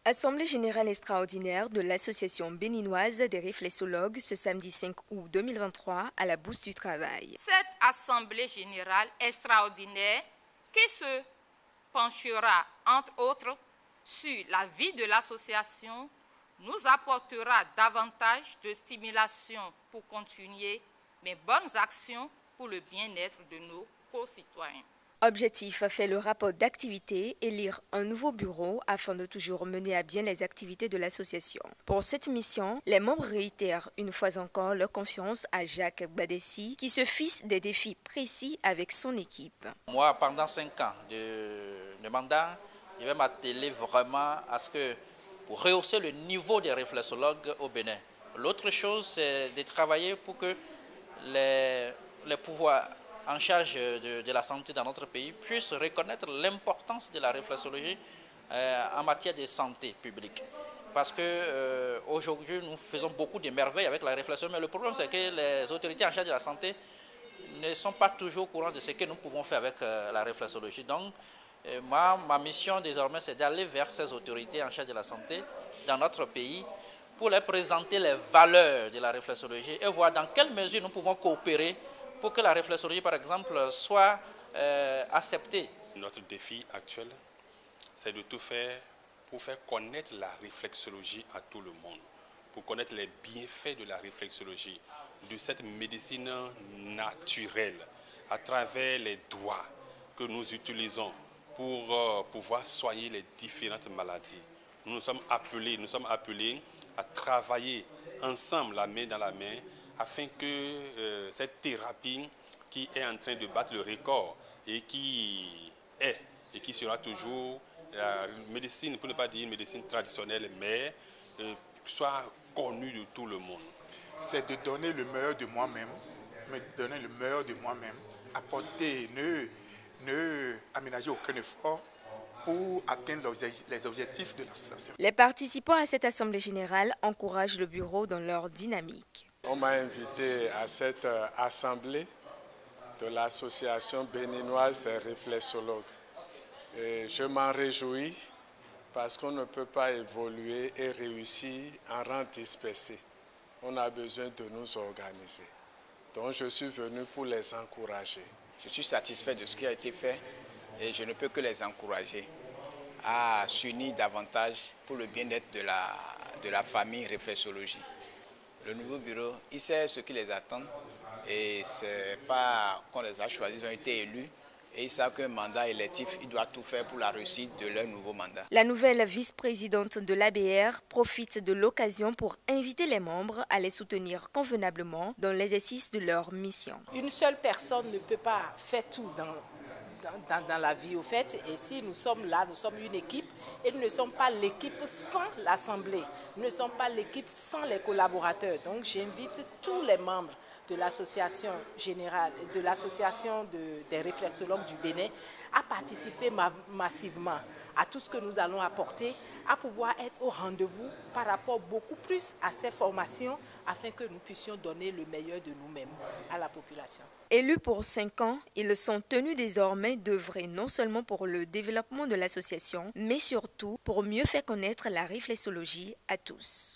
Assemblée générale extraordinaire de l'Association béninoise des réflexologues ce samedi 5 août 2023 à la Bourse du Travail. Cette Assemblée générale extraordinaire qui se penchera entre autres sur la vie de l'association nous apportera davantage de stimulation pour continuer mes bonnes actions pour le bien-être de nos concitoyens. Objectif, faire le rapport d'activité, élire un nouveau bureau afin de toujours mener à bien les activités de l'association. Pour cette mission, les membres réitèrent une fois encore leur confiance à Jacques Badessi qui se fixe des défis précis avec son équipe. Moi, pendant 5 ans de mandat, je vais m'atteler vraiment à ce que, pour rehausser le niveau des réflexologues au Bénin. L'autre chose, c'est de travailler pour que les pouvoirs en charge de la santé dans notre pays puissent reconnaître l'importance de la réflexologie en matière de santé publique. Parce qu'aujourd'hui, nous faisons beaucoup de merveilles avec la réflexion, mais le problème, c'est que les autorités en charge de la santé ne sont pas toujours au courant de ce que nous pouvons faire avec la réflexologie. Donc, ma mission désormais, c'est d'aller vers ces autorités en charge de la santé dans notre pays pour leur présenter les valeurs de la réflexologie et voir dans quelle mesure nous pouvons coopérer pour que la réflexologie, par exemple, soit acceptée. Notre défi actuel, c'est de tout faire pour faire connaître la réflexologie à tout le monde, pour connaître les bienfaits de la réflexologie, de cette médecine naturelle, à travers les doigts que nous utilisons pour pouvoir soigner les différentes maladies. Nous sommes appelés à travailler ensemble, la main dans la main, afin que cette thérapie qui est en train de battre le record et qui sera toujours la médecine, pour ne pas dire une médecine traditionnelle, mais soit connue de tout le monde. C'est de donner le meilleur de moi-même, apporter, ne aménager aucun effort pour atteindre les objectifs de l'association. Les participants à cette assemblée générale encouragent le bureau dans leur dynamique. On m'a invité à cette assemblée de l'Association béninoise des réflexologues. Et je m'en réjouis parce qu'on ne peut pas évoluer et réussir en rang dispersé. On a besoin de nous organiser. Donc je suis venu pour les encourager. Je suis satisfait de ce qui a été fait et je ne peux que les encourager à s'unir davantage pour le bien-être de la famille réflexologie. Le nouveau bureau, il sait ce qui les attend et ce n'est pas qu'on les a choisis, ils ont été élus et ils savent qu'un mandat électif, il doit tout faire pour la réussite de leur nouveau mandat. La nouvelle vice-présidente de l'ABR profite de l'occasion pour inviter les membres à les soutenir convenablement dans l'exercice de leur mission. Une seule personne ne peut pas faire tout dans la vie, au fait, et si nous sommes là, nous sommes une équipe, et nous ne sommes pas l'équipe sans l'Assemblée, nous ne sommes pas l'équipe sans les collaborateurs. Donc j'invite tous les membres de l'association générale, de l'association des réflexologues du Bénin à participer massivement à tout ce que nous allons apporter, à pouvoir être au rendez-vous par rapport beaucoup plus à ces formations afin que nous puissions donner le meilleur de nous-mêmes à la population. Élus pour 5 ans, ils sont tenus désormais d'œuvrer non seulement pour le développement de l'association, mais surtout pour mieux faire connaître la réflexologie à tous.